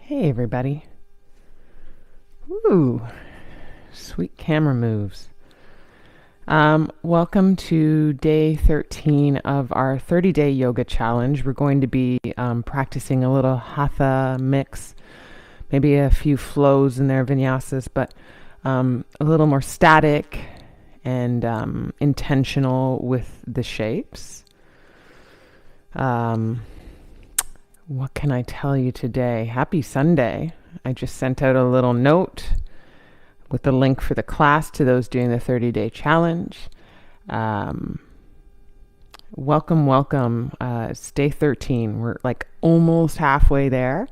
Hey everybody. Ooh, sweet camera moves. Welcome to day 13 of our 30-day yoga challenge. We're going to be practicing a little Hatha mix, maybe a few flows in there, vinyasas, but a little more static and intentional with the shapes. What can I tell you today? Happy Sunday. I just sent out a little note with the link for the class to those doing the 30-day challenge. Welcome. It's day 13. We're like almost halfway there.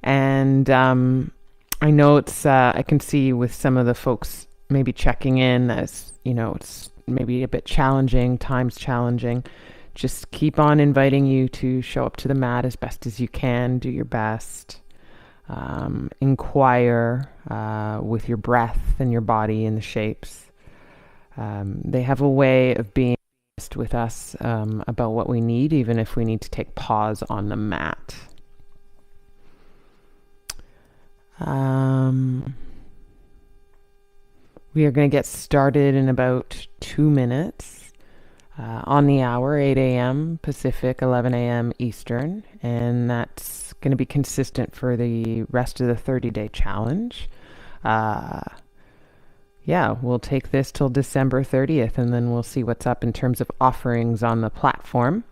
And I know I can see with some of the folks maybe checking in as, it's maybe a bit challenging, time's challenging. Just keep on inviting you to show up to the mat as best as you can. Do your best. Inquire with your breath and your body and the shapes. They have a way of being honest with us about what we need, even if we need to take pause on the mat. We are going to get started in about 2 minutes. On the hour, 8 a.m. Pacific, 11 a.m. Eastern, and that's going to be consistent for the rest of the 30-day challenge. We'll take this till December 30th, and then we'll see what's up in terms of offerings on the platform.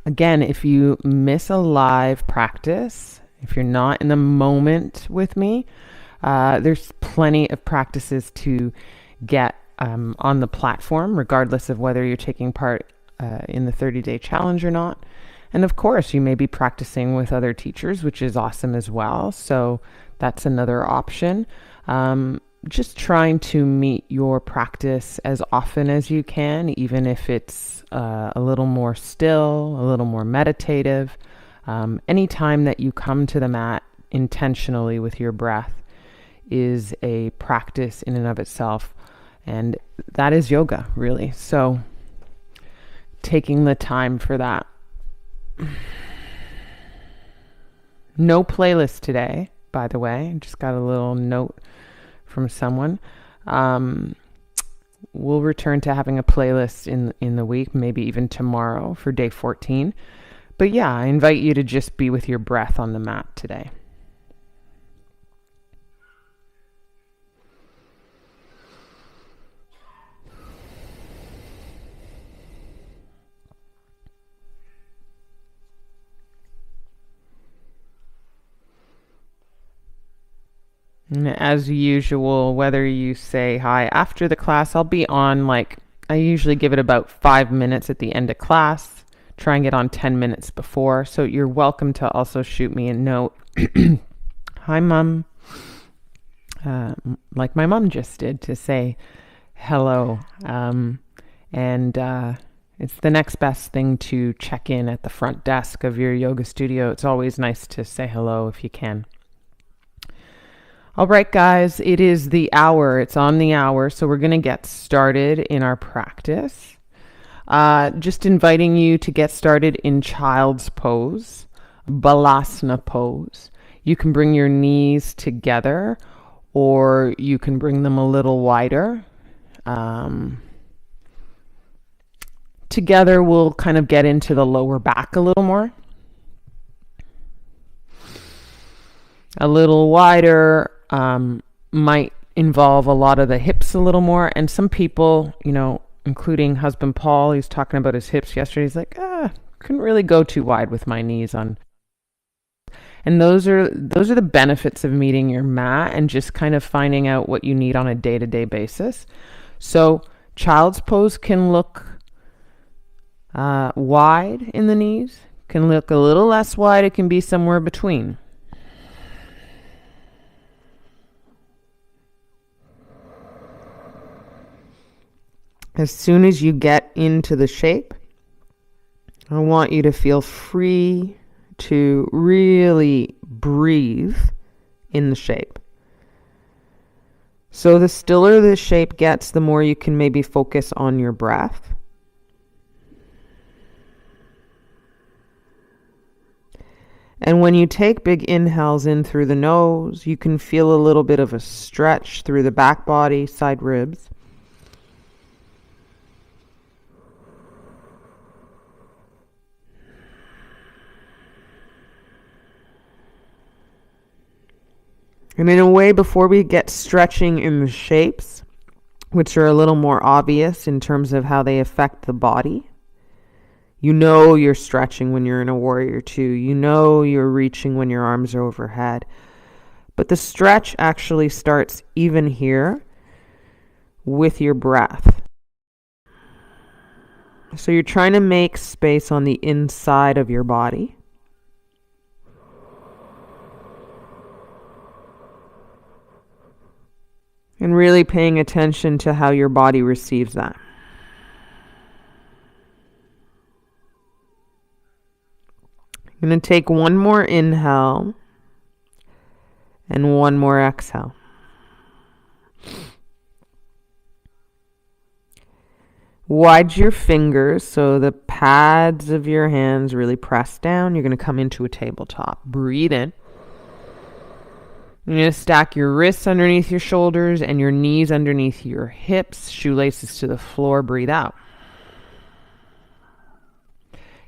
Again, if you miss a live practice, if you're not in the moment with me, there's plenty of practices to get on the platform, regardless of whether you're taking part in the 30-day challenge or not. And of course, you may be practicing with other teachers, which is awesome as well. So that's another option. Just trying to meet your practice as often as you can, even if it's a little more still, a little more meditative. Anytime that you come to the mat intentionally with your breath is a practice in and of itself. And that is yoga, really. So taking the time for that. No playlist today, by the way. I just got a little note from someone. We'll return to having a playlist in the week, maybe even tomorrow for day 14. But yeah, I invite you to just be with your breath on the mat today. And as usual, whether you say hi after the class, I'll be on I usually give it about 5 minutes at the end of class, try and get on 10 minutes before. So you're welcome to also shoot me a note. Hi, Mom. Like my mom just did, to say hello. It's the next best thing to check in at the front desk of your yoga studio. It's always nice to say hello if you can. All right, guys, it is the hour. It's on the hour, so we're going to get started in our practice. Just inviting you to get started in child's pose, balasana pose. You can bring your knees together, or you can bring them a little wider. Together, we'll kind of get into the lower back a little more. A little wider might involve a lot of the hips a little more. And some people, including husband Paul, he's talking about his hips yesterday. He's like, couldn't really go too wide with my knees on. And those are the benefits of meeting your mat and just kind of finding out what you need on a day-to-day basis. So child's pose can look wide in the knees, can look a little less wide. It can be somewhere between. As soon as you get into the shape, I want you to feel free to really breathe in the shape. So the stiller the shape gets, the more you can maybe focus on your breath. And when you take big inhales in through the nose, you can feel a little bit of a stretch through the back body, side ribs. And in a way, before we get stretching in the shapes, which are a little more obvious in terms of how they affect the body, you know you're stretching when you're in a warrior two. You know you're reaching when your arms are overhead. But the stretch actually starts even here with your breath. So you're trying to make space on the inside of your body. And really paying attention to how your body receives that. I'm going to take one more inhale and one more exhale. Widen your fingers so the pads of your hands really press down. You're going to come into a tabletop. Breathe in. You're going to stack your wrists underneath your shoulders and your knees underneath your hips, shoelaces to the floor. Breathe out.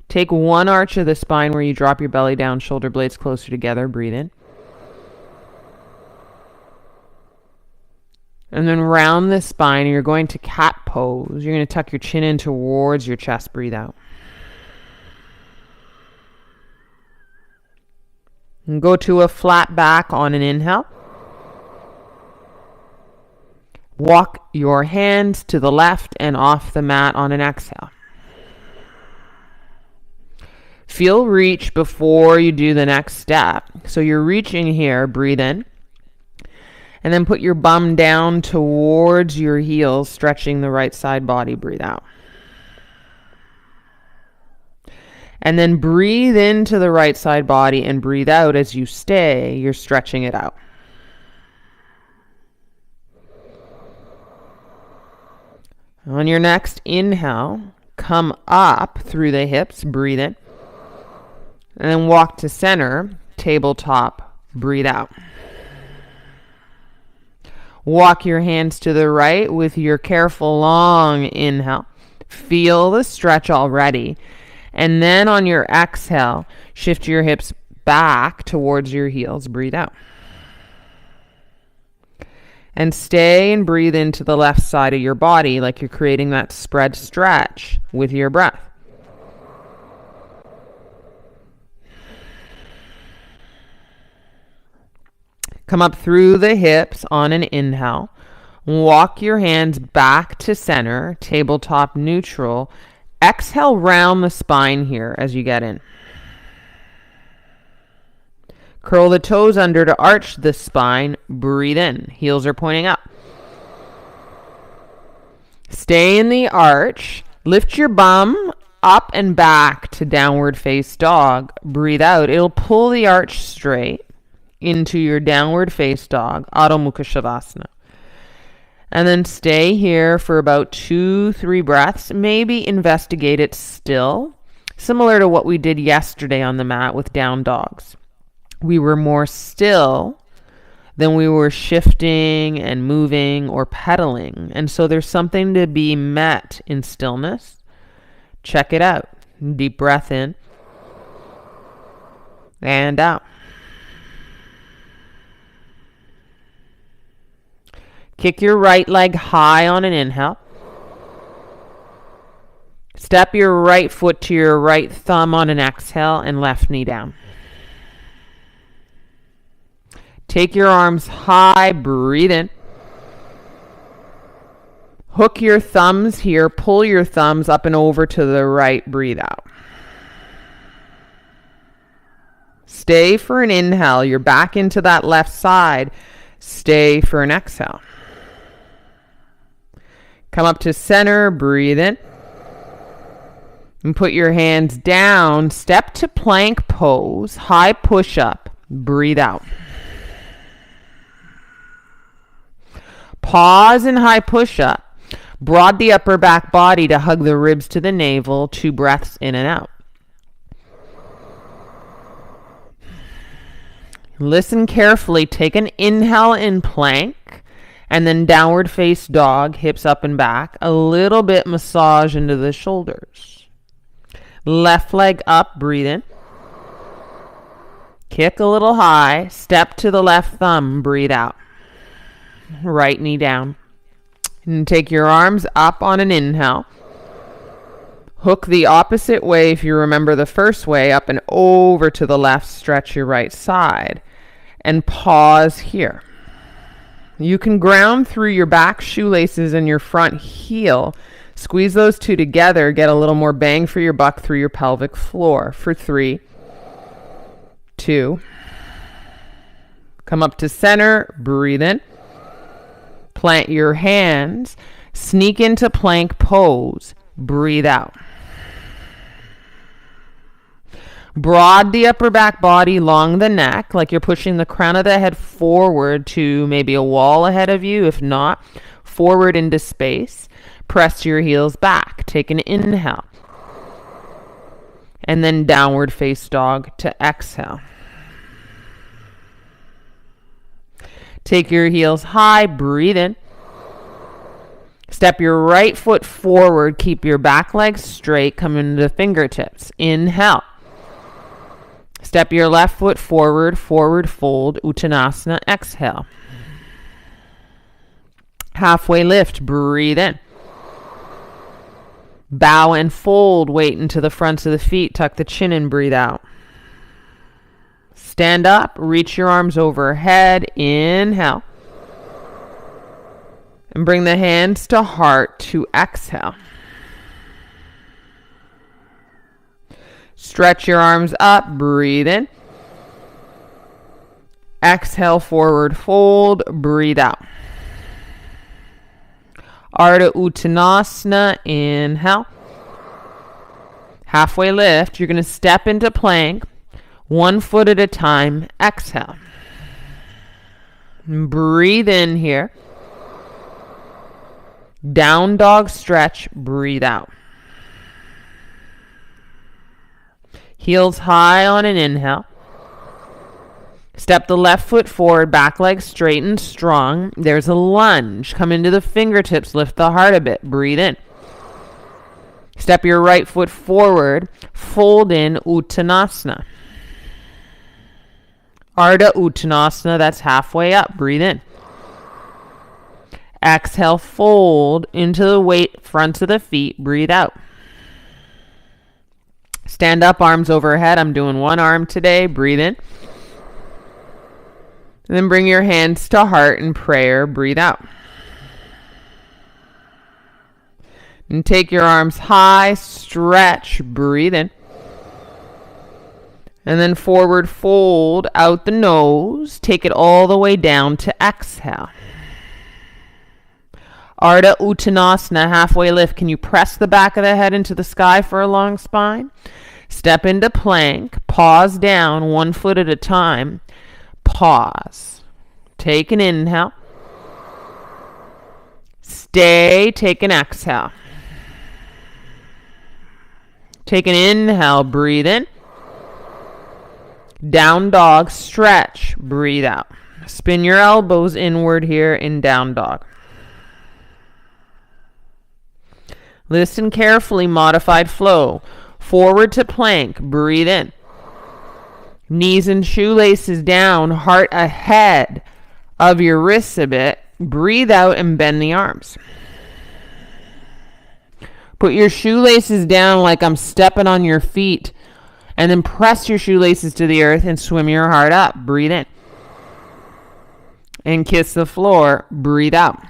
Take one arch of the spine where you drop your belly down, shoulder blades closer together. Breathe in. And then round the spine, you're going to cat pose. You're going to tuck your chin in towards your chest. Breathe out. And go to a flat back on an inhale. Walk your hands to the left and off the mat on an exhale. Feel reach before you do the next step. So you're reaching here, breathe in. And then put your bum down towards your heels, stretching the right side body, breathe out. And then breathe into the right side body and breathe out as you stay, you're stretching it out. On your next inhale, come up through the hips, breathe in. And then walk to center, tabletop, breathe out. Walk your hands to the right with your careful long inhale. Feel the stretch already. And then on your exhale, shift your hips back towards your heels, breathe out. And stay and breathe into the left side of your body like you're creating that spread stretch with your breath. Come up through the hips on an inhale. Walk your hands back to center, tabletop neutral. Exhale, round the spine here as you get in. Curl the toes under to arch the spine. Breathe in. Heels are pointing up. Stay in the arch. Lift your bum up and back to downward face dog. Breathe out. It'll pull the arch straight into your downward face dog, Adho Mukha Shavasana. And then stay here for about 2-3 breaths. Maybe investigate it still, similar to what we did yesterday on the mat with down dogs. We were more still than we were shifting and moving or pedaling. And so there's something to be met in stillness. Check it out. Deep breath in and out. Kick your right leg high on an inhale. Step your right foot to your right thumb on an exhale and left knee down. Take your arms high, breathe in. Hook your thumbs here, pull your thumbs up and over to the right, breathe out. Stay for an inhale, you're back into that left side. Stay for an exhale. Come up to center, breathe in. And put your hands down, step to plank pose, high push up, breathe out. Pause in high push up. Broad the upper back body to hug the ribs to the navel, 2 breaths in and out. Listen carefully. Take an inhale in plank and then downward face dog, hips up and back. A little bit massage into the shoulders. Left leg up, breathe in. Kick a little high. Step to the left thumb, breathe out. Right knee down. And take your arms up on an inhale. Hook the opposite way, if you remember the first way, up and over to the left. Stretch your right side. And pause here. You can ground through your back shoelaces and your front heel. Squeeze those two together. Get a little more bang for your buck through your pelvic floor. For 3, 2. Come up to center. Breathe in. Plant your hands. Sneak into plank pose. Breathe out. Broad the upper back body, long the neck, like you're pushing the crown of the head forward to maybe a wall ahead of you. If not, forward into space. Press your heels back. Take an inhale. And then downward face dog to exhale. Take your heels high. Breathe in. Step your right foot forward. Keep your back leg straight. Come into the fingertips. Inhale. Step your left foot forward, forward fold, Uttanasana, exhale. Halfway lift, breathe in. Bow and fold, weight into the fronts of the feet, tuck the chin and breathe out. Stand up, reach your arms overhead, inhale. And bring the hands to heart to exhale. Stretch your arms up, breathe in. Exhale, forward fold, breathe out. Ardha Uttanasana, inhale. Halfway lift, you're going to step into plank, 1 foot at a time, exhale. Breathe in here. Down dog stretch, breathe out. Heels high on an inhale. Step the left foot forward, back leg straight and strong. There's a lunge. Come into the fingertips, lift the heart a bit. Breathe in. Step your right foot forward, fold in Uttanasana. Ardha Uttanasana, that's halfway up. Breathe in. Exhale, fold into the weight, fronts of the feet. Breathe out. Stand up, arms overhead. I'm doing one arm today. Breathe in. And then bring your hands to heart in prayer. Breathe out. And take your arms high. Stretch. Breathe in. And then forward fold out the nose. Take it all the way down to exhale. Ardha Uttanasana, halfway lift. Can you press the back of the head into the sky for a long spine? Step into plank. Pause down, 1 foot at a time. Pause. Take an inhale. Stay. Take an exhale. Take an inhale. Breathe in. Down dog. Stretch. Breathe out. Spin your elbows inward here in down dog. Listen carefully, modified flow. Forward to plank, breathe in. Knees and shoelaces down, heart ahead of your wrists a bit. Breathe out and bend the arms. Put your shoelaces down like I'm stepping on your feet. And then press your shoelaces to the earth and swim your heart up. Breathe in. And kiss the floor. Breathe out.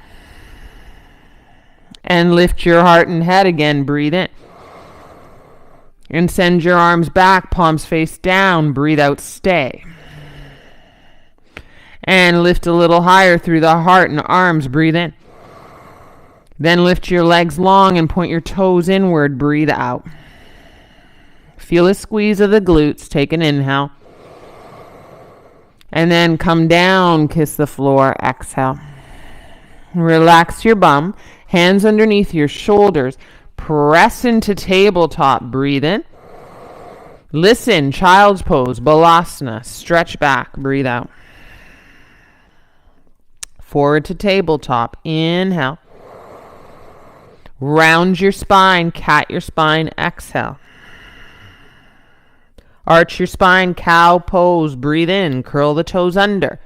And lift your heart and head again. Breathe in. And send your arms back, palms face down. Breathe out, stay. And lift a little higher through the heart and arms. Breathe in. Then lift your legs long and point your toes inward. Breathe out. Feel a squeeze of the glutes. Take an inhale. And then come down, kiss the floor. Exhale. Relax your bum. Hands underneath your shoulders. Press into tabletop. Breathe in. Listen, child's pose, balasana. Stretch back, breathe out. Forward to tabletop. Inhale. Round your spine, cat your spine, exhale. Arch your spine, cow pose, breathe in, curl the toes under.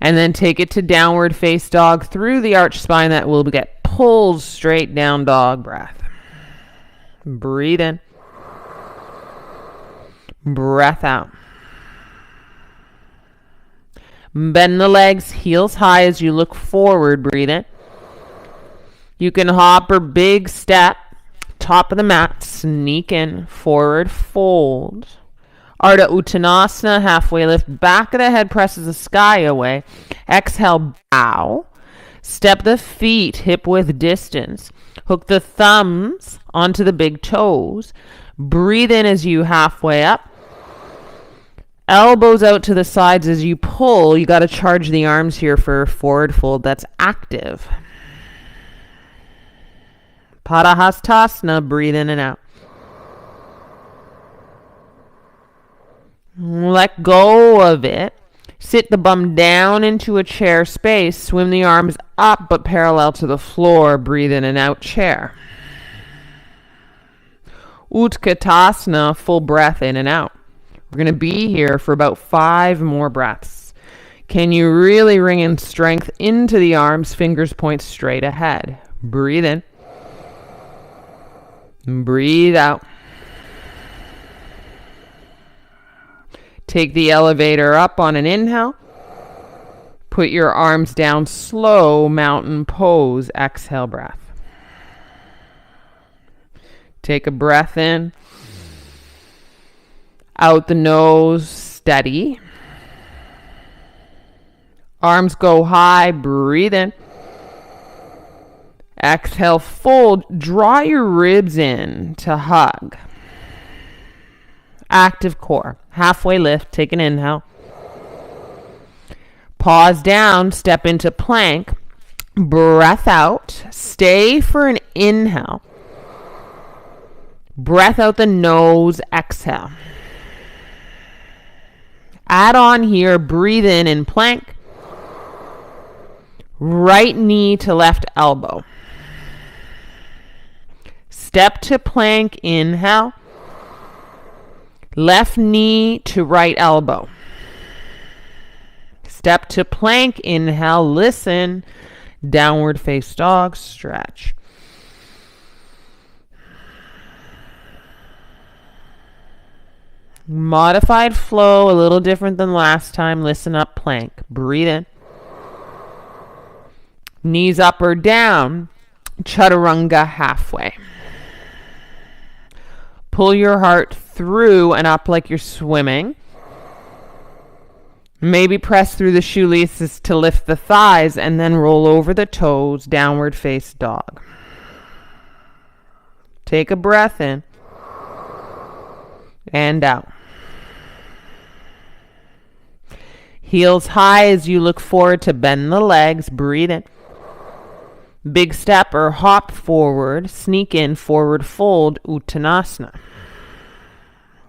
And then take it to downward face dog through the arch spine that will get pulled straight down, dog breath. Breathe in. Breath out. Bend the legs, heels high as you look forward, breathe in. You can hop or big step, top of the mat, sneak in, forward fold. Ardha Uttanasana, halfway lift, back of the head presses the sky away. Exhale, bow. Step the feet hip width distance. Hook the thumbs onto the big toes. Breathe in as you halfway up. Elbows out to the sides as you pull. You got to charge the arms here for forward fold. That's active. Padahastasana, breathe in and out. Let go of it. Sit the bum down into a chair space. Swim the arms up but parallel to the floor. Breathe in and out, chair. Utkatasana, full breath in and out. We're going to be here for about 5 more breaths. Can you really ring in strength into the arms, fingers point straight ahead. Breathe in. Breathe out. Take the elevator up on an inhale. Put your arms down slow, mountain pose, exhale breath. Take a breath in. Out the nose, steady. Arms go high, breathe in. Exhale, fold. Draw your ribs in to hug. Active core. Halfway lift, take an inhale. Pause down, step into plank. Breath out. Stay for an inhale. Breath out the nose, exhale. Add on here, breathe in plank. Right knee to left elbow. Step to plank, inhale. Left knee to right elbow. Step to plank, inhale, listen. Downward face dog, stretch. Modified flow, a little different than last time. Listen up, plank. Breathe in. Knees up or down. Chaturanga halfway. Pull your heart through and up like you're swimming. Maybe press through the shoelaces to lift the thighs and then roll over the toes, downward face dog. Take a breath in and out. Heels high as you look forward to bend the legs, breathe in. Big step or hop forward, sneak in, forward fold, Uttanasana.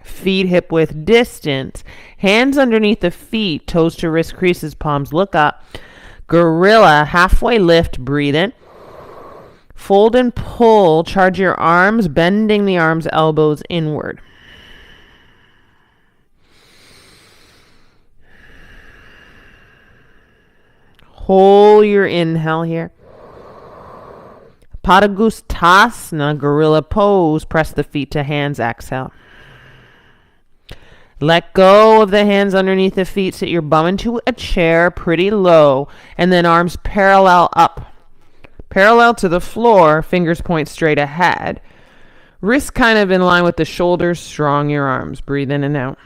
Feet hip width distance, hands underneath the feet, toes to wrist creases, palms look up. Gorilla, halfway lift, breathe in. Fold and pull, charge your arms, bending the arms, elbows inward. Hold your inhale here. Padagustasana, gorilla pose, press the feet to hands, exhale. Let go of the hands underneath the feet, sit your bum into a chair pretty low, and then arms parallel up. Parallel to the floor, fingers point straight ahead. Wrists kind of in line with the shoulders, strong your arms. Breathe in and out.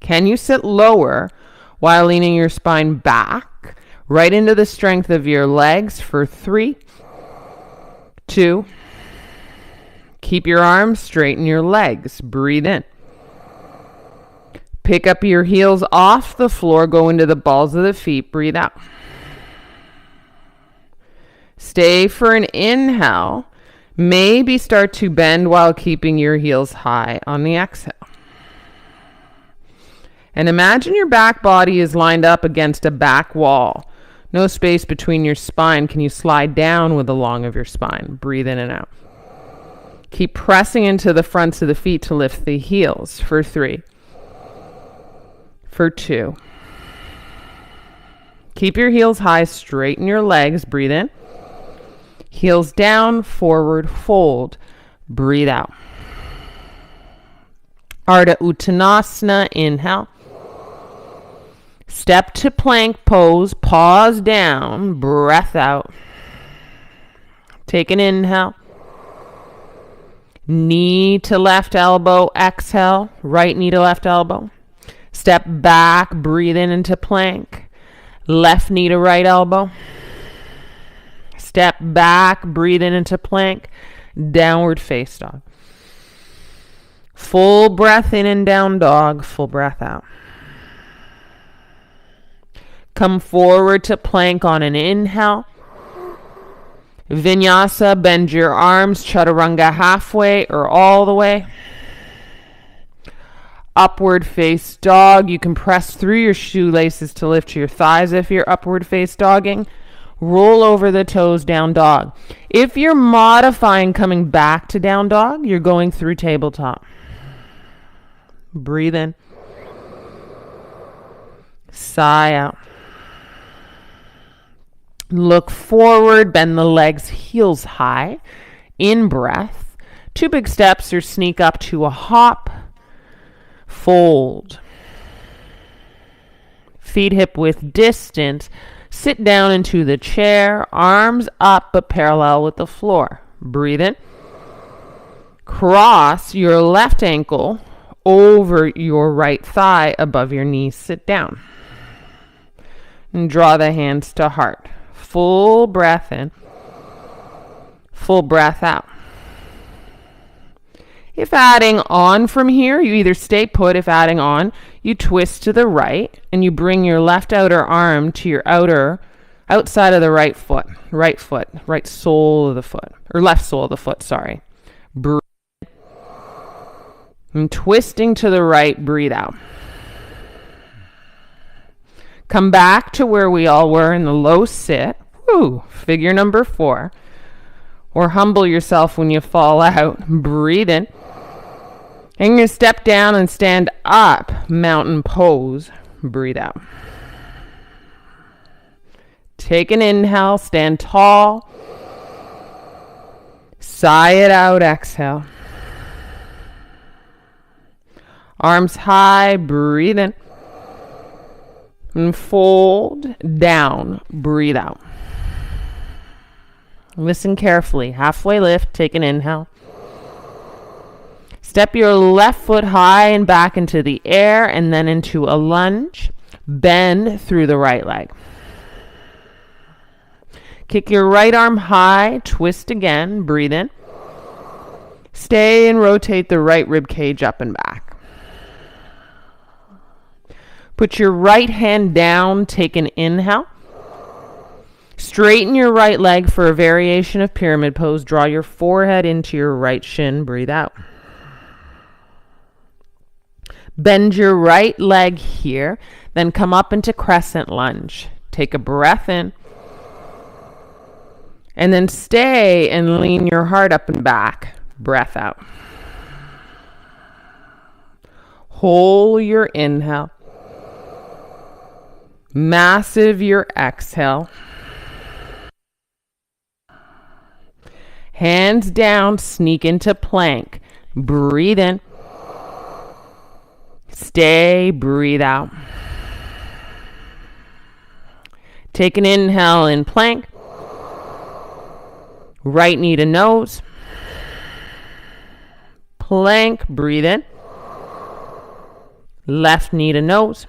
Can you sit lower while leaning your spine back, right into the strength of your legs for 3, 2. Keep your arms, straighten your legs. Breathe in. Pick up your heels off the floor, go into the balls of the feet, breathe out. Stay for an inhale. Maybe start to bend while keeping your heels high on the exhale. And imagine your back body is lined up against a back wall. No space between your spine. Can you slide down with the long of your spine? Breathe in and out. Keep pressing into the fronts of the feet to lift the heels for 3. For 2. Keep your heels high, straighten your legs, breathe in. Heels down, forward fold, breathe out. Ardha Uttanasana, inhale. Step to plank pose, pause down, breath out. Take an inhale. Knee to left elbow, exhale, right knee to left elbow. Step back, breathe in into plank. Left knee to right elbow. Step back, breathe in into plank. Downward face dog. Full breath in and down dog, full breath out. Come forward to plank on an inhale. Vinyasa, bend your arms, chaturanga halfway or all the way. Upward face dog. You can press through your shoelaces to lift your thighs if you're upward face dogging. Roll over the toes, down dog. If you're modifying coming back to down dog, you're going through tabletop. Breathe in. Sigh out. Look forward, bend the legs, heels high. In breath. 2 big steps or sneak up to a hop. Fold. Feet hip width distant. Sit down into the chair, arms up but parallel with the floor. Breathe in. Cross your left ankle over your right thigh above your knee. Sit down. And draw the hands to heart. Full breath in. Full breath out. If adding on from here, you either stay put. If adding on, you twist to the right and you bring your left outer arm to your outside of the right foot, right sole of the foot, or left sole of the foot, sorry. Breathe. And twisting to the right, breathe out. Come back to where we all were in the low sit. Woo, figure number 4. Or humble yourself when you fall out. Breathe in. And you're going to step down and stand up, mountain pose. Breathe out. Take an inhale, stand tall. Sigh it out, exhale. Arms high, breathe in. And fold down, breathe out. Listen carefully. Halfway lift, take an inhale. Step your left foot high and back into the air and then into a lunge. Bend through the right leg. Kick your right arm high, twist again, breathe in. Stay and rotate the right rib cage up and back. Put your right hand down, take an inhale. Straighten your right leg for a variation of pyramid pose. Draw your forehead into your right shin, breathe out. Bend your right leg here, then come up into crescent lunge. Take a breath in. And then stay and lean your heart up and back. Breath out. Hold your inhale. Massive your exhale. Hands down, sneak into plank. Breathe in. Stay, breathe out. Take an inhale in plank. Right knee to nose. Plank, breathe in. Left knee to nose.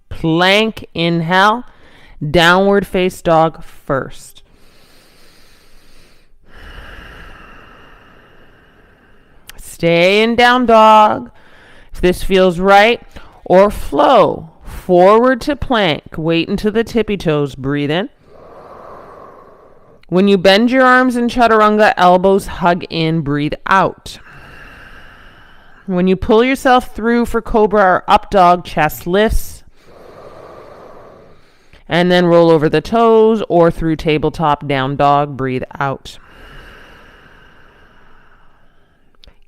Plank, inhale. Downward face dog first. Stay in down dog. If this feels right, or flow forward to plank. Wait until the tippy toes. Breathe in. When you bend your arms in chaturanga, elbows hug in. Breathe out. When you pull yourself through for cobra or up dog, chest lifts. And then roll over the toes or through tabletop down dog. Breathe out.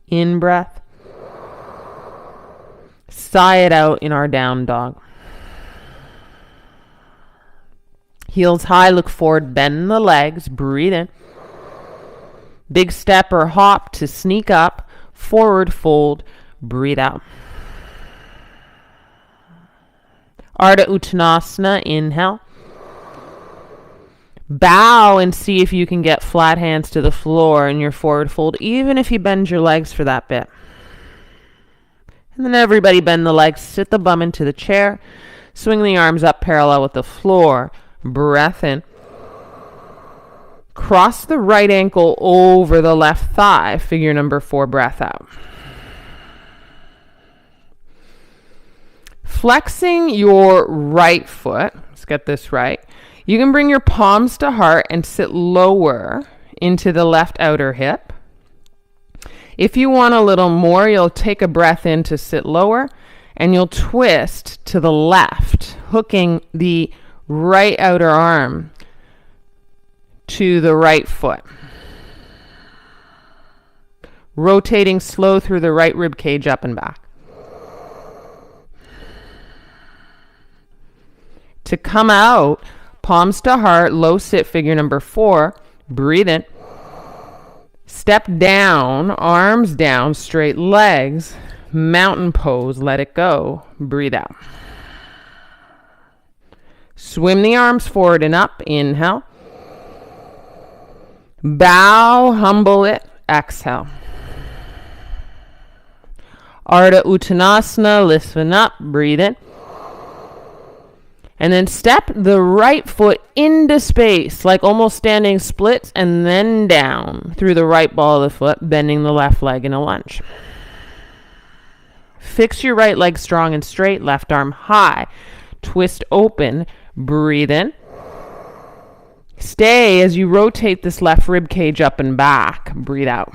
In breath. Sigh it out in our down dog. Heels high, look forward, bend the legs, breathe in. Big step or hop to sneak up, forward fold, breathe out. Ardha Uttanasana, inhale. Bow and see if you can get flat hands to the floor in your forward fold, even if you bend your legs for that bit. And then everybody bend the legs, sit the bum into the chair, swing the arms up parallel with the floor, breath in. Cross the right ankle over the left thigh, figure number 4, breath out. Flexing your right foot, let's get this right. You can bring your palms to heart and sit lower into the left outer hip. If you want a little more, you'll take a breath in to sit lower and you'll twist to the left, hooking the right outer arm to the right foot. Rotating slow through the right rib cage up and back. To come out, palms to heart, low sit, figure number 4. Breathe in. Step down, arms down, straight legs, mountain pose, let it go. Breathe out. Swim the arms forward and up, inhale. Bow, humble it, exhale. Ardha Uttanasana, listen up, breathe in. And then step the right foot into space, like almost standing splits, and then down through the right ball of the foot, bending the left leg in a lunge. Fix your right leg strong and straight, left arm high. Twist open, breathe in. Stay as you rotate this left rib cage up and back. Breathe out.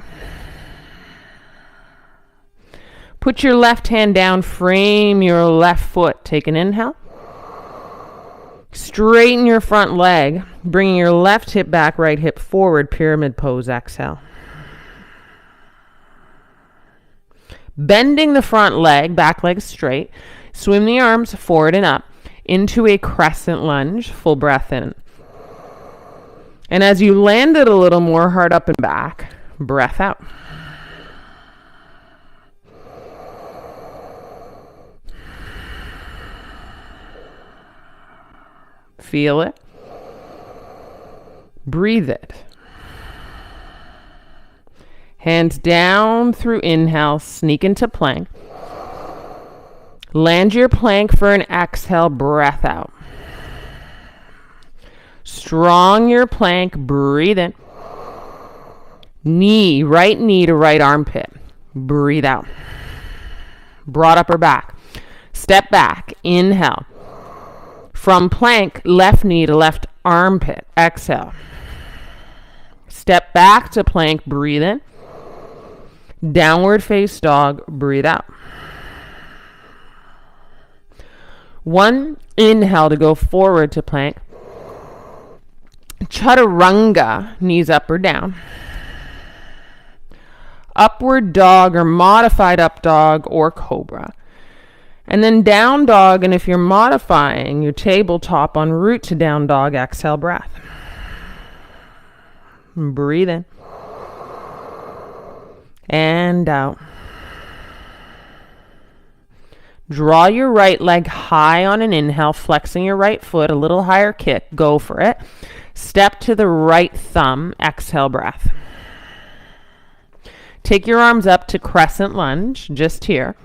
Put your left hand down, frame your left foot. Take an inhale. Straighten your front leg, bringing your left hip back, right hip forward, pyramid pose, exhale. Bending the front leg, back leg straight, swim the arms forward and up into a crescent lunge, full breath in. And as you land it a little more, heart up and back, breath out. Feel it. Breathe it. Hands down through inhale, sneak into plank. Land your plank for an exhale, breath out. Strong your plank, breathe in. Right knee to right armpit. Breathe out. Broad upper back. Step back, inhale. From plank, left knee to left armpit. Exhale. Step back to plank, breathe in. Downward face dog, breathe out. One inhale to go forward to plank. Chaturanga, knees up or down. Upward dog or modified up dog or cobra. And then down dog, and if you're modifying your tabletop en route to down dog, exhale, breath. Breathe in. And out. Draw your right leg high on an inhale, flexing your right foot, a little higher kick, go for it. Step to the right thumb, exhale, breath. Take your arms up to crescent lunge, just here.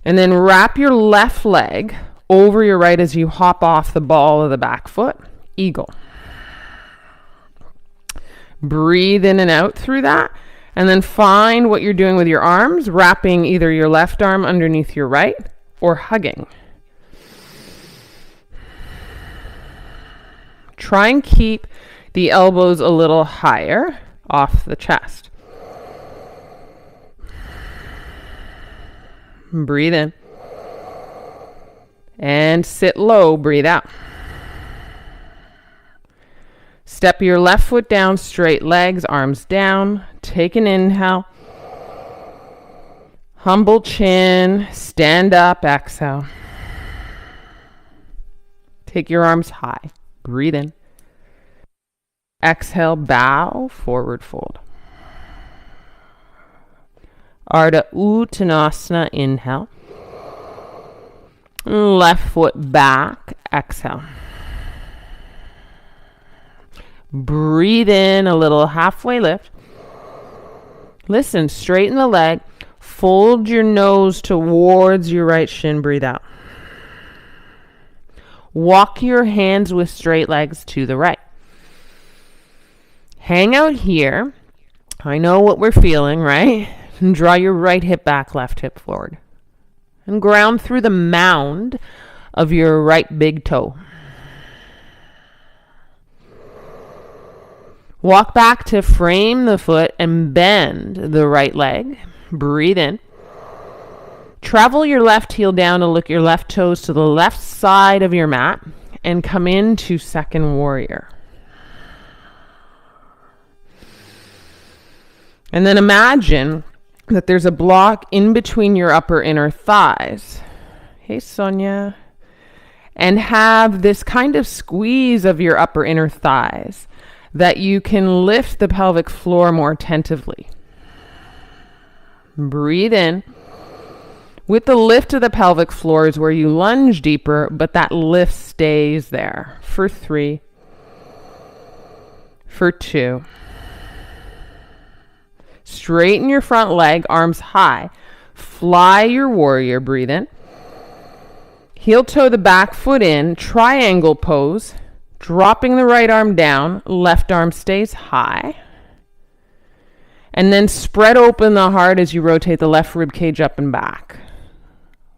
And then wrap your left leg over your right as you hop off the ball of the back foot. Eagle. Breathe in and out through that. And then find what you're doing with your arms, wrapping either your left arm underneath your right or hugging. Try and keep the elbows a little higher off the chest. Breathe in. And sit low, breathe out. Step your left foot down, straight legs, arms down. Take an inhale. Humble chin, stand up, exhale. Take your arms high, breathe in. Exhale, bow, forward fold. Ardha Uttanasana, inhale. Left foot back, exhale. Breathe in a little halfway lift. Listen, straighten the leg. Fold your nose towards your right shin. Breathe out. Walk your hands with straight legs to the right. Hang out here. I know what we're feeling, right? And draw your right hip back, left hip forward. And ground through the mound of your right big toe. Walk back to frame the foot and bend the right leg. Breathe in. Travel your left heel down to look your left toes to the left side of your mat and come into second warrior. And then imagine that there's a block in between your upper inner thighs. Hey, Sonia. And have this kind of squeeze of your upper inner thighs that you can lift the pelvic floor more attentively. Breathe in. With the lift of the pelvic floor is where you lunge deeper, but that lift stays there for 3, for 2. Straighten your front leg, arms high. Fly your warrior, breathe in. Heel toe the back foot in, triangle pose. Dropping the right arm down, left arm stays high. And then spread open the heart as you rotate the left rib cage up and back.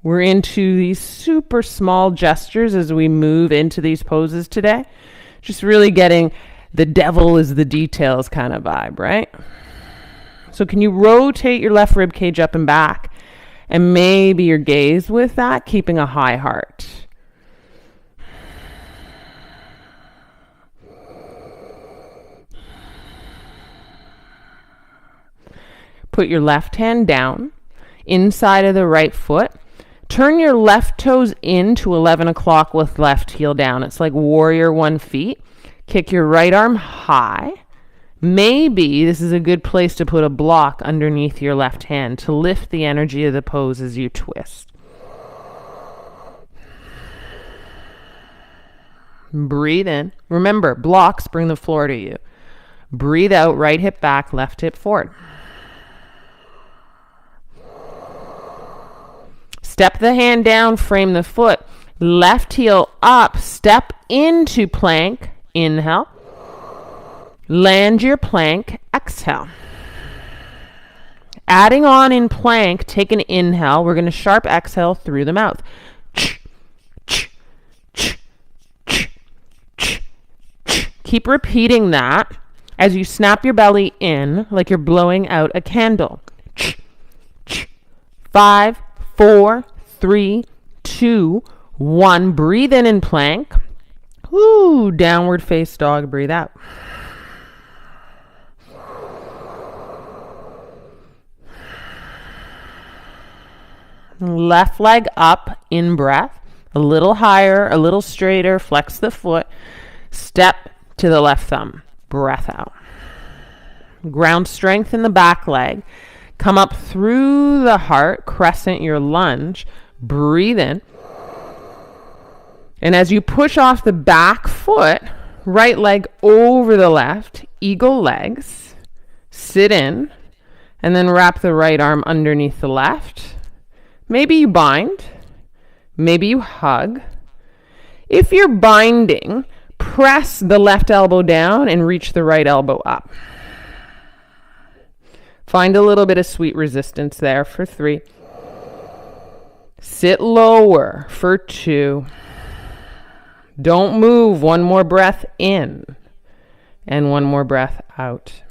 We're into these super small gestures as we move into these poses today. Just really getting the devil is the details kind of vibe, right? So can you rotate your left rib cage up and back? And maybe your gaze with that, keeping a high heart. Put your left hand down, inside of the right foot. Turn your left toes into 11 o'clock with left heel down. It's like warrior 1 feet. Kick your right arm high. Maybe this is a good place to put a block underneath your left hand to lift the energy of the pose as you twist. Breathe in. Remember, blocks bring the floor to you. Breathe out, right hip back, left hip forward. Step the hand down, frame the foot. Left heel up, step into plank. Inhale. Land your plank, exhale. Adding on in plank, take an inhale. We're going to sharp exhale through the mouth. Keep repeating that as you snap your belly in like you're blowing out a candle. 5, 4, 3, 2, 1. Breathe in plank. Woo, downward face dog. Breathe out. Left leg up in breath. A little higher, a little straighter. Flex the foot. Step to the left thumb. Breath out. Ground strength in the back leg. Come up through the heart, crescent your lunge. Breathe in. And as you push off the back foot, right leg over the left, eagle legs. Sit in. And then wrap the right arm underneath the left. Maybe you bind. Maybe you hug. If you're binding, press the left elbow down and reach the right elbow up. Find a little bit of sweet resistance there for 3. Sit lower for 2. Don't move. 1 more breath in and 1 more breath out.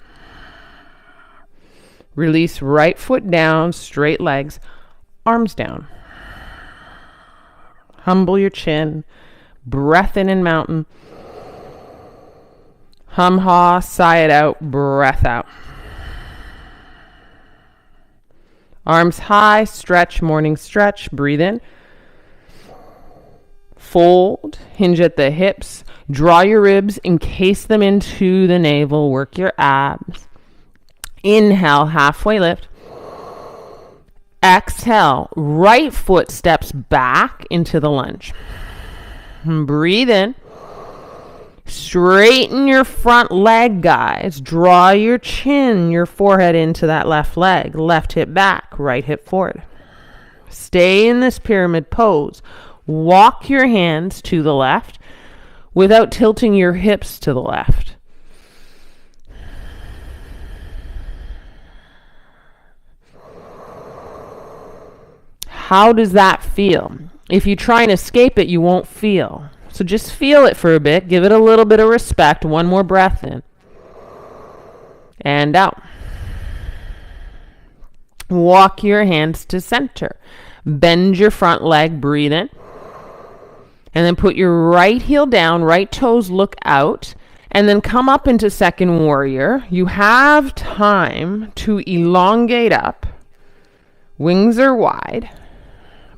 Release right foot down, straight legs, arms down. Humble your chin. Breath in mountain. Hum ha, sigh it out, breath out. Arms high, stretch, morning stretch, breathe in. Fold, hinge at the hips, draw your ribs, encase them into the navel, work your abs. Inhale, halfway lift. Exhale, right foot steps back into the lunge. Breathe in. Straighten your front leg, guys. Draw your chin, your forehead into that left leg. Left hip back, right hip forward. Stay in this pyramid pose. Walk your hands to the left without tilting your hips to the left. How does that feel? If you try and escape it, you won't feel. So just feel it for a bit. Give it a little bit of respect. 1 more breath in. And out. Walk your hands to center. Bend your front leg. Breathe in. And then put your right heel down. Right toes look out. And then come up into second warrior. You have time to elongate up. Wings are wide.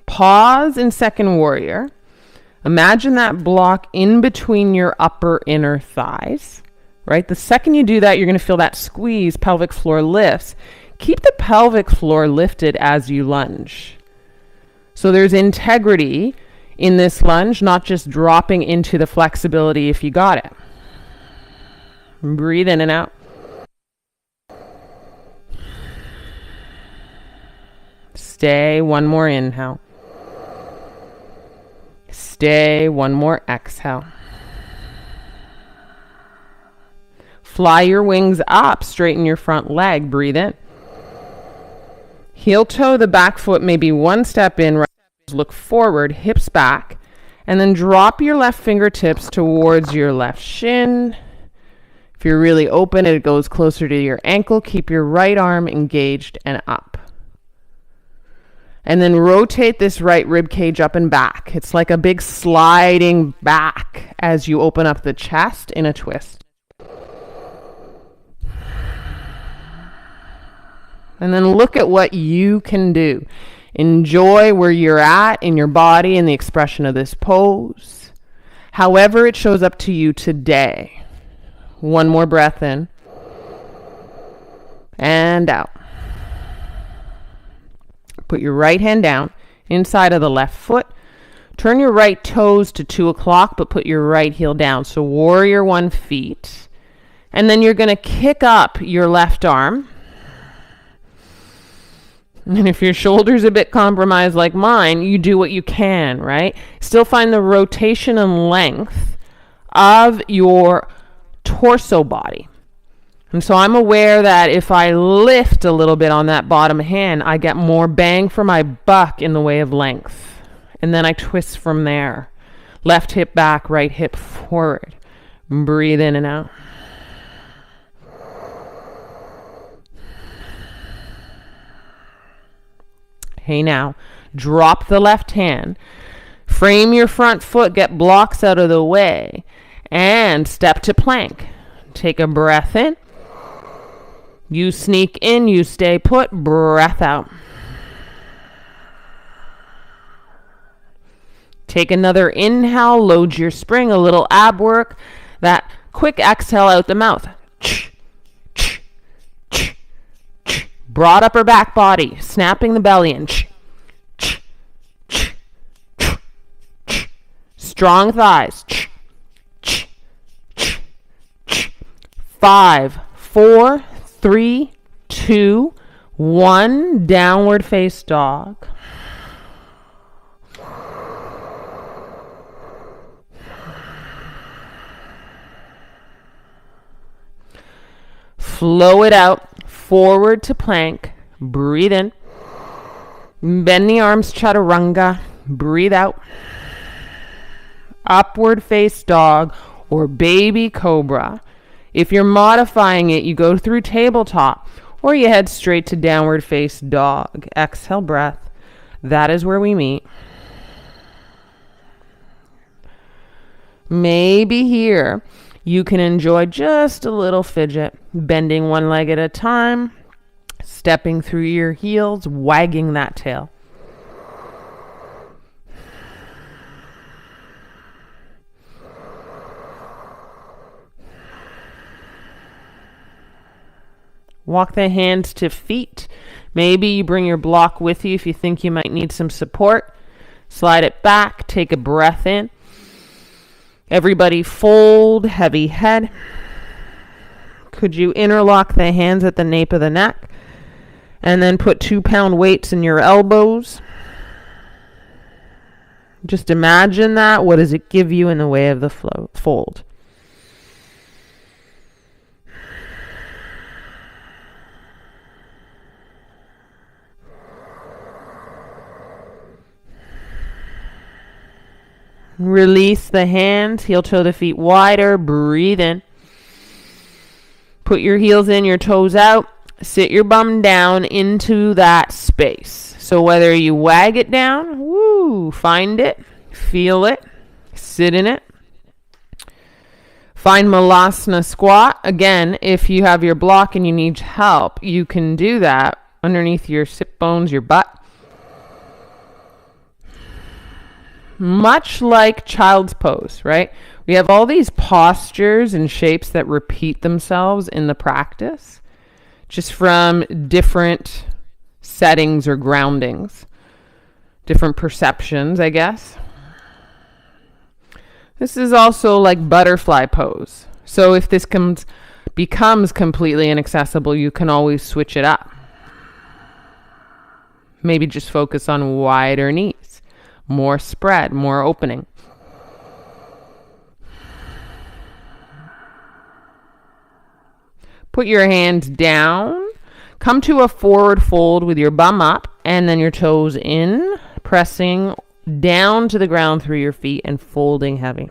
Pause in second warrior. Imagine that block in between your upper inner thighs, right? The second you do that, you're going to feel that squeeze, pelvic floor lifts. Keep the pelvic floor lifted as you lunge. So there's integrity in this lunge, not just dropping into the flexibility if you got it. Breathe in and out. Stay. 1 more inhale. Stay. 1 more exhale. Fly your wings up. Straighten your front leg. Breathe in. Heel toe the back foot, maybe 1 step in. Right, look forward, hips back. And then drop your left fingertips towards your left shin. If you're really open, it goes closer to your ankle. Keep your right arm engaged and up. And then rotate this right rib cage up and back. It's like a big sliding back as you open up the chest in a twist. And then look at what you can do. Enjoy where you're at in your body and the expression of this pose. However it shows up to you today. 1 more breath in. And out. Put your right hand down inside of the left foot. Turn your right toes to 2 o'clock, but put your right heel down. So warrior 1 feet. And then you're going to kick up your left arm. And if your shoulder's a bit compromised like mine, you do what you can, right? Still find the rotation and length of your torso body. And so I'm aware that if I lift a little bit on that bottom hand, I get more bang for my buck in the way of length. And then I twist from there. Left hip back, right hip forward. Breathe in and out. Hey, now, drop the left hand. Frame your front foot, get blocks out of the way. And step to plank. Take a breath in. You sneak in, you stay put, breath out. Take another inhale, load your spring, a little ab work. That quick exhale out the mouth. Broad upper back body, snapping the belly in. Strong thighs. 5, 4, 3, 2, 1. Downward face dog. Flow it out. forward to plank. Breathe in. Bend the arms, chaturanga. Breathe out. Upward face dog or baby cobra. If you're modifying it, you go through tabletop or you head straight to downward face dog. Exhale, breath. That is where we meet. Maybe here you can enjoy just a little fidget, bending one leg at a time, stepping through your heels, wagging that tail. Walk the hands to feet. Maybe you bring your block with you if you think you might need some support. Slide it back, take a breath in. Everybody fold, heavy head. Could you interlock the hands at the nape of the neck? And then put 2-pound weights in your elbows. Just imagine that. What does it give you in the way of the fold? Release the hands, heel toe the feet wider, breathe in. Put your heels in, your toes out. Sit your bum down into that space. So whether you wag it down, find it, feel it, sit in it. Find Malasana squat. Again, if you have your block and you need help, you can do that underneath your sit bones, your butt. Much like child's pose, right? We have all these postures and shapes that repeat themselves in the practice, just from different settings or groundings, different perceptions, I guess. This is also like butterfly pose. So if this becomes completely inaccessible, you can always switch it up. Maybe just focus on wider knees, more spread, more opening. Put your hands down. Come to a forward fold with your bum up and then your toes in, pressing down to the ground through your feet and folding heavy.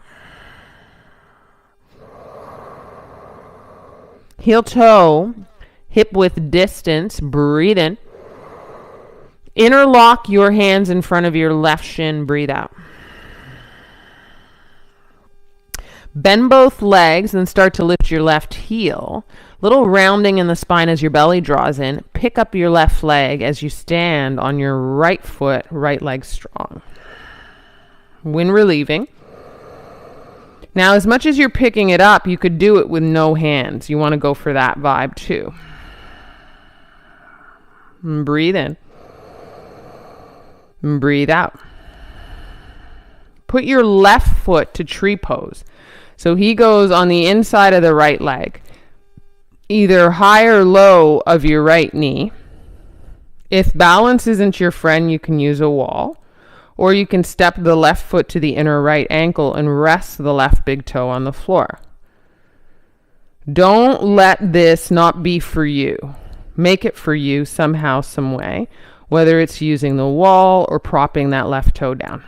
Heel toe, hip width distance, breathe in. Interlock your hands in front of your left shin, breathe out. Bend both legs and start to lift your left heel. Little rounding in the spine as your belly draws in. Pick up your left leg as you stand on your right foot, right leg strong. When relieving. Now, as much as you're picking it up, you could do it with no hands. You want to go for that vibe too. And breathe in. And breathe out. Put your left foot to tree pose. So he goes on the inside of the right leg, either high or low of your right knee. If balance isn't your friend, you can use a wall, or you can step the left foot to the inner right ankle and rest the left big toe on the floor. Don't let this not be for you. Make it for you somehow, some way, whether it's using the wall or propping that left toe down.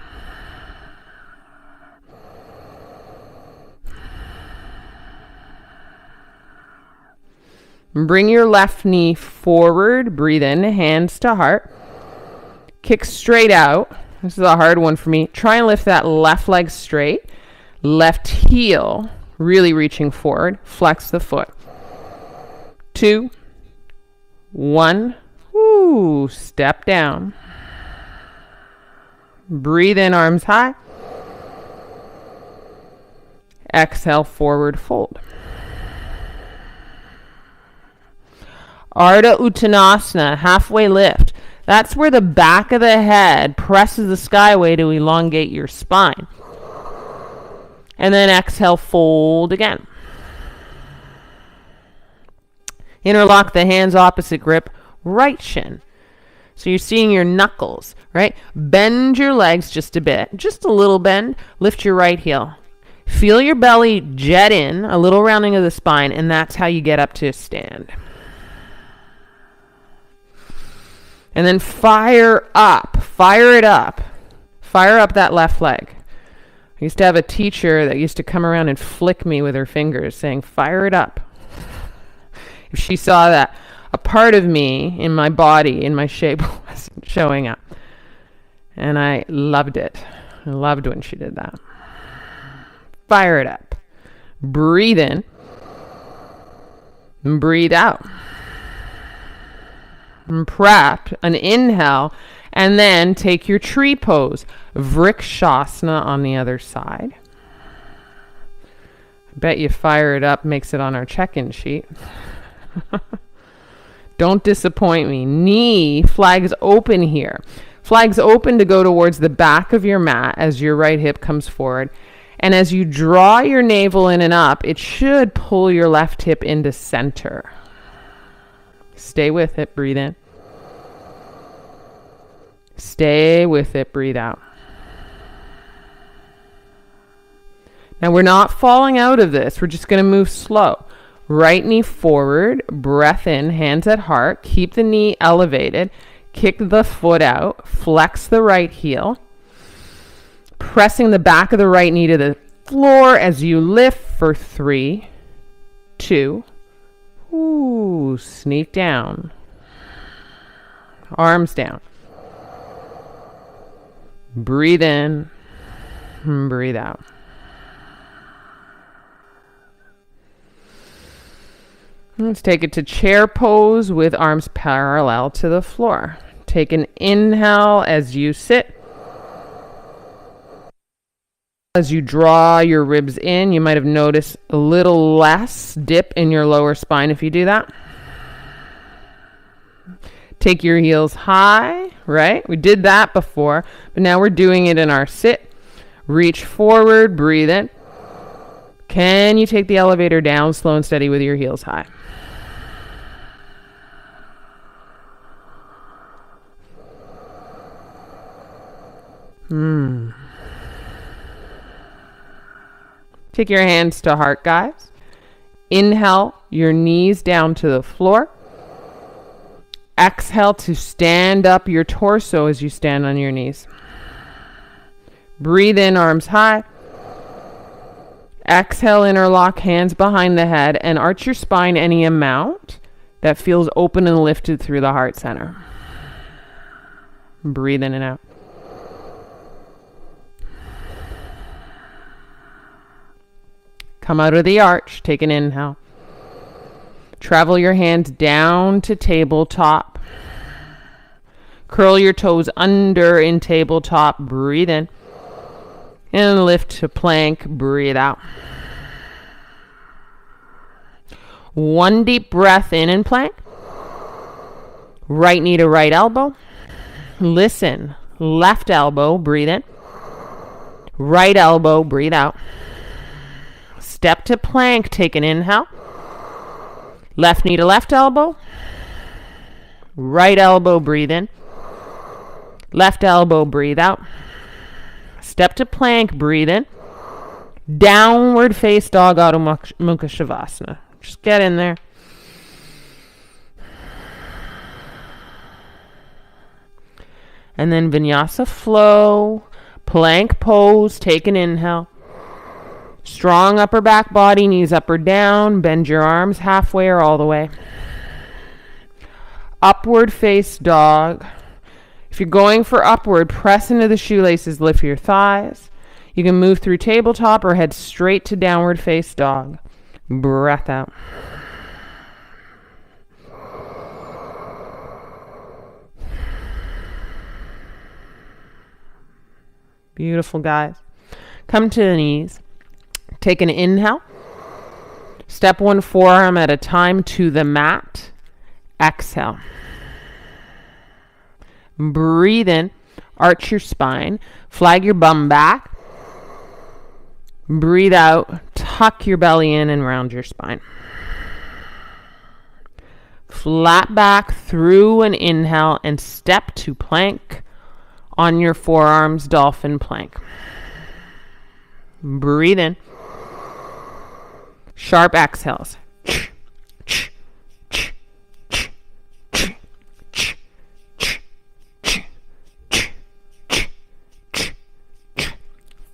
Bring your left knee forward, breathe in, hands to heart. Kick straight out. This is a hard one for me. Try and lift that left leg straight. Left heel, really reaching forward. Flex the foot. 2, 1. Woo, step down. Breathe in, arms high. Exhale, forward fold. Ardha Uttanasana, halfway lift. That's where the back of the head presses the skyway to elongate your spine. And then exhale, fold again. Interlock the hands, opposite grip, right shin. So you're seeing your knuckles, right? Bend your legs just a bit, just a little bend. Lift your right heel. Feel your belly jet in, a little rounding of the spine, and that's how you get up to a stand. And then fire up. Fire it up. Fire up that left leg. I used to have a teacher that used to come around and flick me with her fingers saying, fire it up. If she saw that a part of me in my body, in my shape, wasn't showing up. And I loved it. I loved when she did that. Fire it up. Breathe in. And breathe out. And prep, an inhale, and then take your tree pose. Vrikshasana on the other side. I bet you fire it up makes it on our check-in sheet. Don't disappoint me. Knee flags open here. Flags open to go towards the back of your mat as your right hip comes forward. And as you draw your navel in and up, it should pull your left hip into center. Stay with it. Breathe in. Stay with it. Breathe out. Now we're not falling out of this. We're just going to move slow. Right knee forward, breath in, hands at heart. Keep the knee elevated. Kick the foot out. Flex the right heel. Pressing the back of the right knee to the floor as you lift for 3, 2. Ooh, sneak down. Arms down. Breathe in. Breathe out. Let's take it to chair pose with arms parallel to the floor. Take an inhale as you sit. As you draw your ribs in, you might have noticed a little less dip in your lower spine if you do that. Take your heels high, right? We did that before, but now we're doing it in our sit. Reach forward, breathe in. Can you take the elevator down slow and steady with your heels high? Take your hands to heart, guys. Inhale, your knees down to the floor. Exhale to stand up your torso as you stand on your knees. Breathe in, arms high. Exhale, interlock hands behind the head and arch your spine any amount that feels open and lifted through the heart center. Breathe in and out. Come out of the arch. Take an inhale. Travel your hands down to tabletop. Curl your toes under in tabletop. Breathe in. And lift to plank. Breathe out. One deep breath in plank. Right knee to right elbow. Listen. Left elbow. Breathe in. Right elbow. Breathe out. Step to plank. Take an inhale. Left knee to left elbow. Right elbow, breathe in. Left elbow, breathe out. Step to plank, breathe in. Downward face dog, Adho Mukha Shavasana. Just get in there. And then vinyasa flow. Plank pose, take an inhale. Strong upper back body, knees up or down. Bend your arms halfway or all the way. Upward face dog. If you're going for upward, press into the shoelaces, lift your thighs. You can move through tabletop or head straight to downward face dog. Breath out. Beautiful, guys. Come to the knees. Take an inhale. Step one forearm at a time to the mat. Exhale. Breathe in. Arch your spine. Flag your bum back. Breathe out. Tuck your belly in and round your spine. Flat back through an inhale and step to plank on your forearms, dolphin plank. Breathe in. Sharp exhales.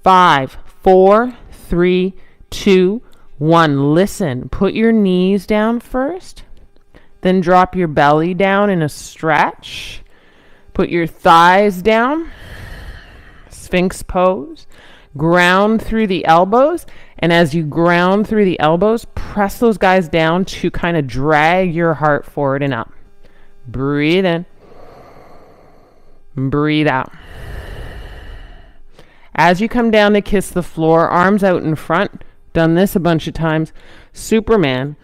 5, 4, 3, 2, 1. Listen, put your knees down first. Then drop your belly down in a stretch. Put your thighs down. Sphinx pose. Ground through the elbows. And as you ground through the elbows, press those guys down to kind of drag your heart forward and up. Breathe in. Breathe out. As you come down to kiss the floor, arms out in front. Done this a bunch of times. Superman.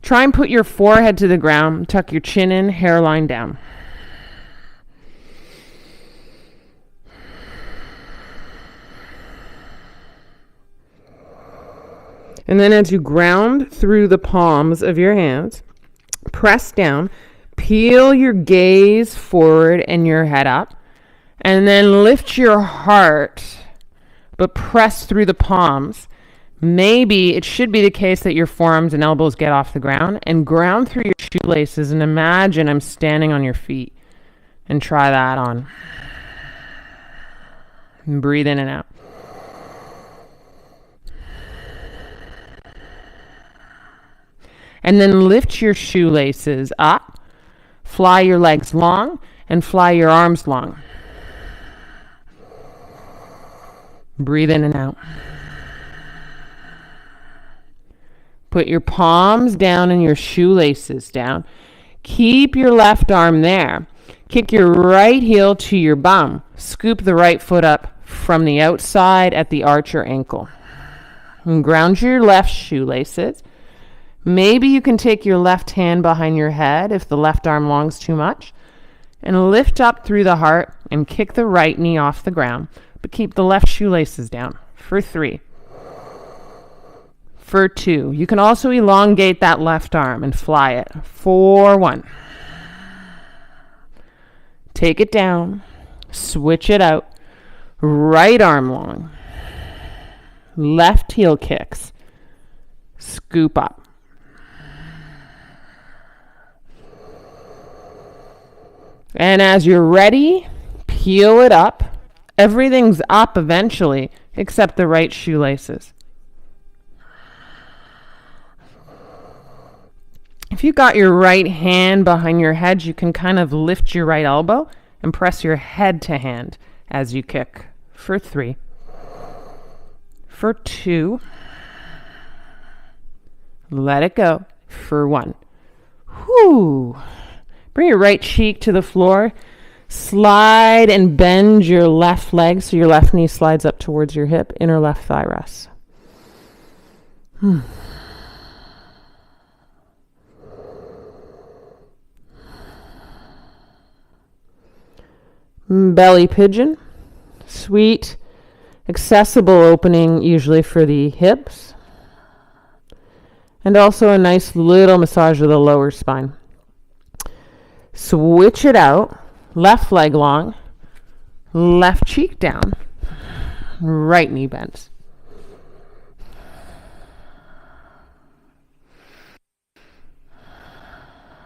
Try and put your forehead to the ground. Tuck your chin in, hairline down. And then as you ground through the palms of your hands, press down, peel your gaze forward and your head up, and then lift your heart, but press through the palms. Maybe it should be the case that your forearms and elbows get off the ground, and ground through your shoelaces, and imagine I'm standing on your feet, and try that on. And breathe in and out. And then lift your shoelaces up, fly your legs long, and fly your arms long. Breathe in and out. Put your palms down and your shoelaces down. Keep your left arm there. Kick your right heel to your bum. Scoop the right foot up from the outside at the arch or ankle. And ground your left shoelaces. Maybe you can take your left hand behind your head if the left arm longs too much, and lift up through the heart and kick the right knee off the ground, but keep the left shoelaces down for 3. For 2. You can also elongate that left arm and fly it for 1. Take it down, switch it out, right arm long, left heel kicks, scoop up. And as you're ready, peel it up. Everything's up eventually, except the right shoelaces. If you got your right hand behind your head, you can kind of lift your right elbow and press your head to hand as you kick for 3. For 2. Let it go for 1. Whoo! Bring your right cheek to the floor. Slide and bend your left leg so your left knee slides up towards your hip. Inner left thigh rests. Belly pigeon. Sweet, accessible opening usually for the hips. And also a nice little massage of the lower spine. Switch it out, left leg long, left cheek down, right knee bends.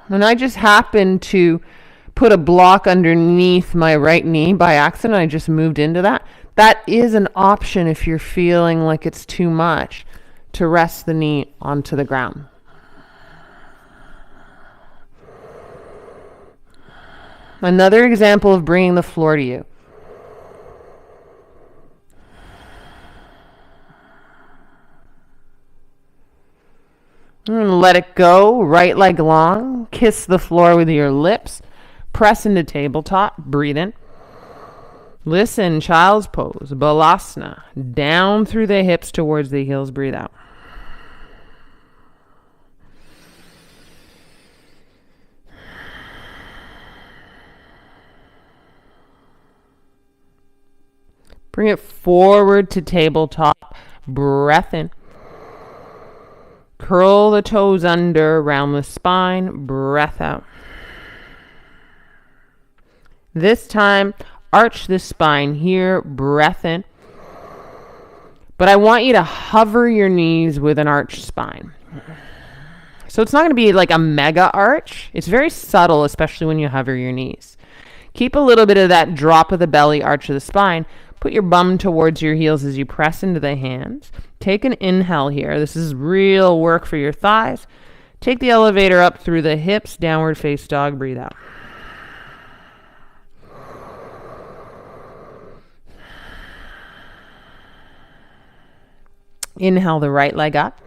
And I just happened to put a block underneath my right knee by accident. I just moved into that. That is an option if you're feeling like it's too much to rest the knee onto the ground. Another example of bringing the floor to you. And let it go, right leg long. Kiss the floor with your lips. Press into tabletop. Breathe in. Listen, child's pose, balasana. Down through the hips towards the heels. Breathe out. Bring it forward to tabletop. Breath in. Curl the toes under around the spine. Breath out. This time, arch the spine here. Breath in. But I want you to hover your knees with an arched spine. So it's not going to be like a mega arch. It's very subtle, especially when you hover your knees. Keep a little bit of that drop of the belly, arch of the spine, Put your bum towards your heels as you press into the hands. Take an inhale here. This is real work for your thighs. Take the elevator up through the hips, downward face dog, breathe out. Inhale the right leg up.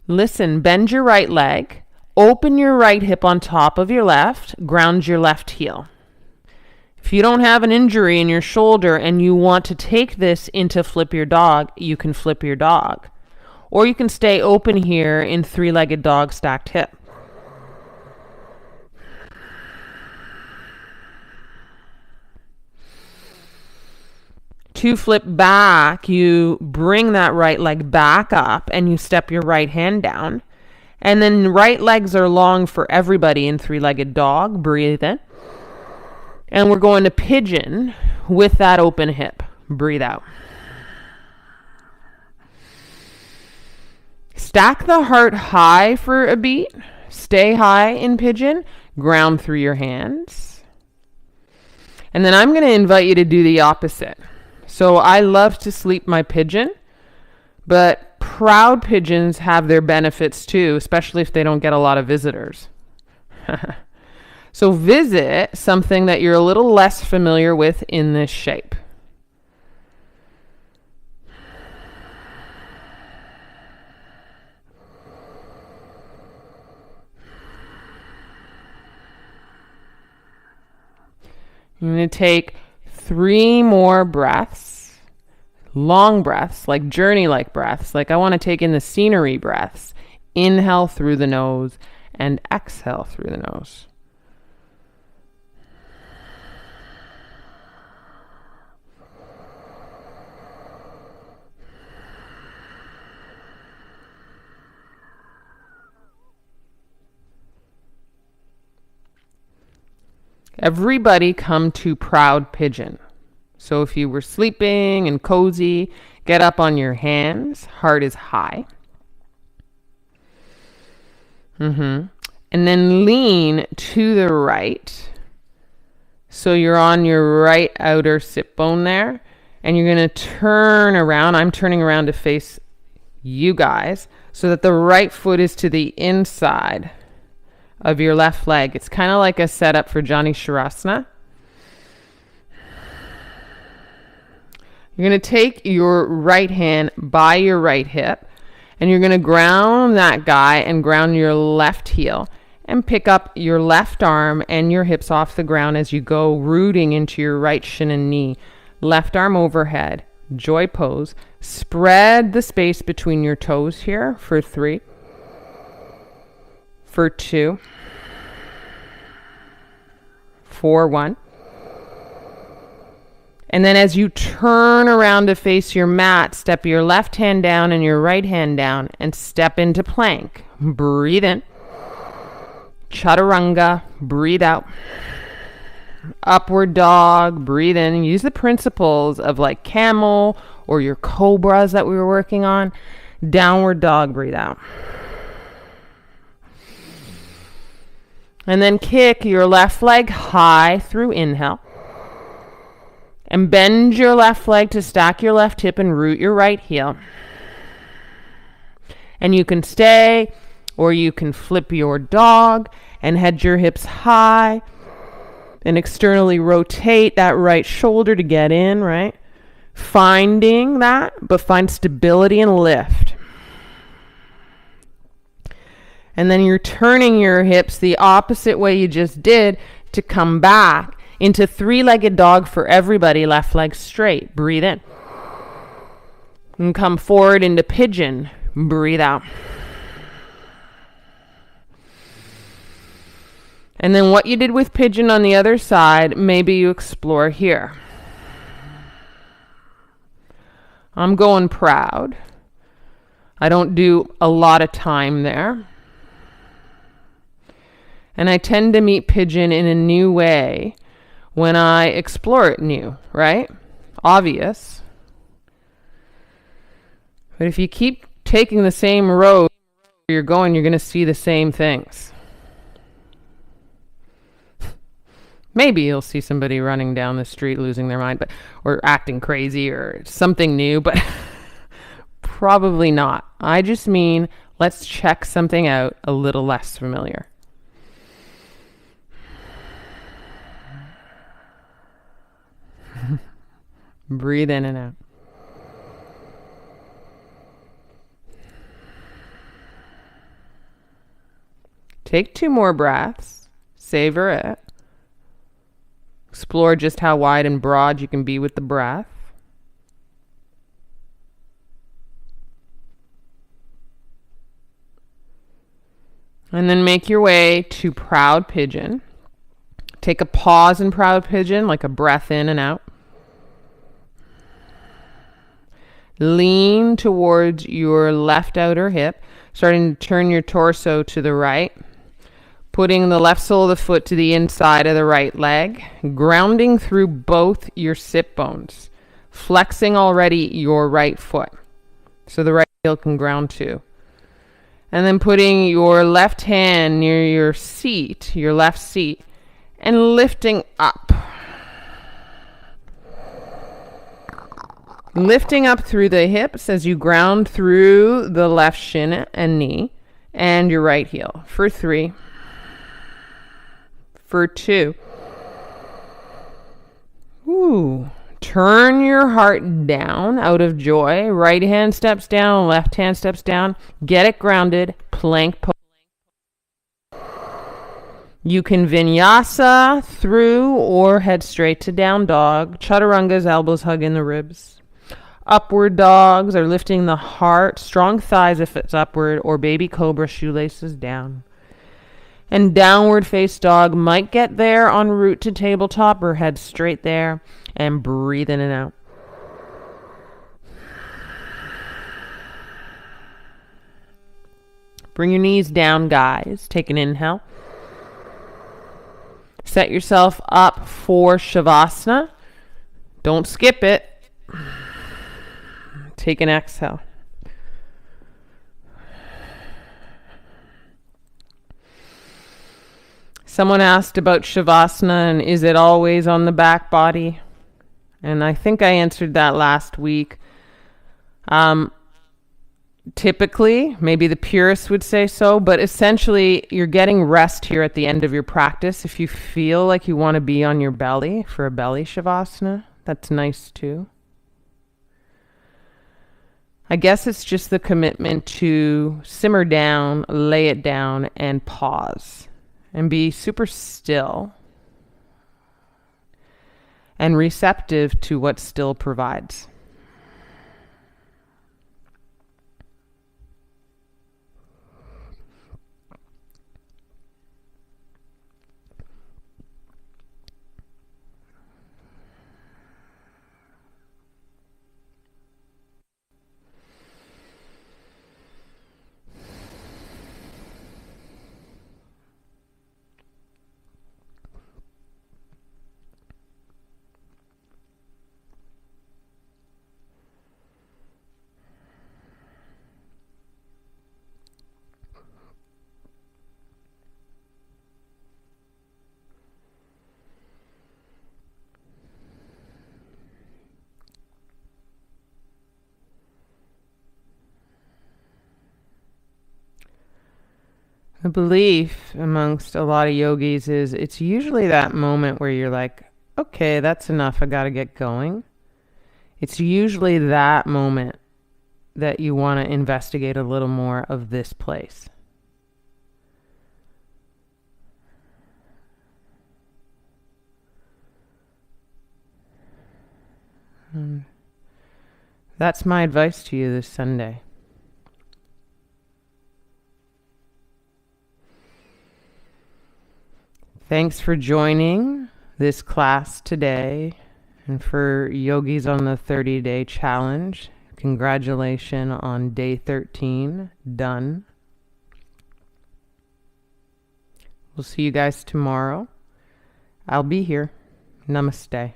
Listen, bend your right leg. Open your right hip on top of your left. Ground your left heel. If you don't have an injury in your shoulder and you want to take this into flip your dog, you can flip your dog. Or you can stay open here in three-legged dog, stacked hip. To flip back, you bring that right leg back up and you step your right hand down. And then right legs are long for everybody in three-legged dog. Breathe in. And we're going to pigeon with that open hip. Breathe out. Stack the heart high for a beat. Stay high in pigeon. Ground through your hands. And then I'm going to invite you to do the opposite. So I love to sleep my pigeon, but proud pigeons have their benefits too, especially if they don't get a lot of visitors. So visit something that you're a little less familiar with in this shape. I'm going to take 3 more breaths, long breaths, like journey-like breaths. Like I want to take in the scenery breaths. Inhale through the nose and exhale through the nose. Everybody come to proud pigeon. So if you were sleeping and cozy, get up on your hands. Heart is high. And then lean to the right. So you're on your right outer sit bone there. And you're going to turn around. I'm turning around to face you guys so that the right foot is to the inside of your left leg. It's kind of like a setup for Jani Sharasana. You're going to take your right hand by your right hip and you're going to ground that guy and ground your left heel and pick up your left arm and your hips off the ground as you go rooting into your right shin and knee. Left arm overhead, joy pose. Spread the space between your toes here for 3. For 2, for 1. And then as you turn around to face your mat, step your left hand down and your right hand down and step into plank. Breathe in. Chaturanga, breathe out. Upward dog, breathe in. Use the principles of like camel or your cobras that we were working on. Downward dog, breathe out. And then kick your left leg high through inhale. And bend your left leg to stack your left hip and root your right heel. And you can stay or you can flip your dog and head your hips high and externally rotate that right shoulder to get in, right? Finding that, but find stability and lift. And then you're turning your hips the opposite way you just did to come back into 3-legged dog for everybody. Left leg straight. Breathe in. And come forward into pigeon. Breathe out. And then what you did with pigeon on the other side, maybe you explore here. I'm going proud. I don't do a lot of time there. And I tend to meet pigeon in a new way when I explore it new, right? Obvious. But if you keep taking the same road where you're going, you're going to see the same things. Maybe you'll see somebody running down the street losing their mind, but or acting crazy or something new, but probably not. I just mean let's check something out a little less familiar. Breathe in and out. Take 2 more breaths. Savor it. Explore just how wide and broad you can be with the breath. And then make your way to proud pigeon. Take a pause in proud pigeon, like a breath in and out. Lean towards your left outer hip, starting to turn your torso to the right. Putting the left sole of the foot to the inside of the right leg, grounding through both your sit bones, flexing already your right foot, so the right heel can ground too. And then putting your left hand near your seat, your left seat, and lifting up. Lifting up through the hips as you ground through the left shin and knee and your right heel. For 3. For 2. Ooh. Turn your heart down out of joy. Right hand steps down, left hand steps down. Get it grounded. Plank pose. You can vinyasa through or head straight to down dog. Chaturangas, elbows hug in the ribs. Upward dogs are lifting the heart. Strong thighs if it's upward, or baby cobra, shoelaces down. And downward face dog might get there en route to tabletop, or head straight there and breathe in and out. Bring your knees down, guys. Take an inhale. Set yourself up for Shavasana. Don't skip it. Take an exhale. Someone asked about Shavasana and is it always on the back body? And I think I answered that last week. Typically, maybe the purists would say so, but essentially you're getting rest here at the end of your practice. If you feel like you want to be on your belly for a belly Shavasana, that's nice too. I guess it's just the commitment to simmer down, lay it down, and pause. And be super still and receptive to what still provides. The belief amongst a lot of yogis is it's usually that moment where you're like, okay, that's enough. I got to get going. It's usually that moment that you want to investigate a little more of this place. And that's my advice to you this Sunday. Thanks for joining this class today, and for yogis on the 30-day challenge, congratulations on day 13, done. We'll see you guys tomorrow. I'll be here. Namaste.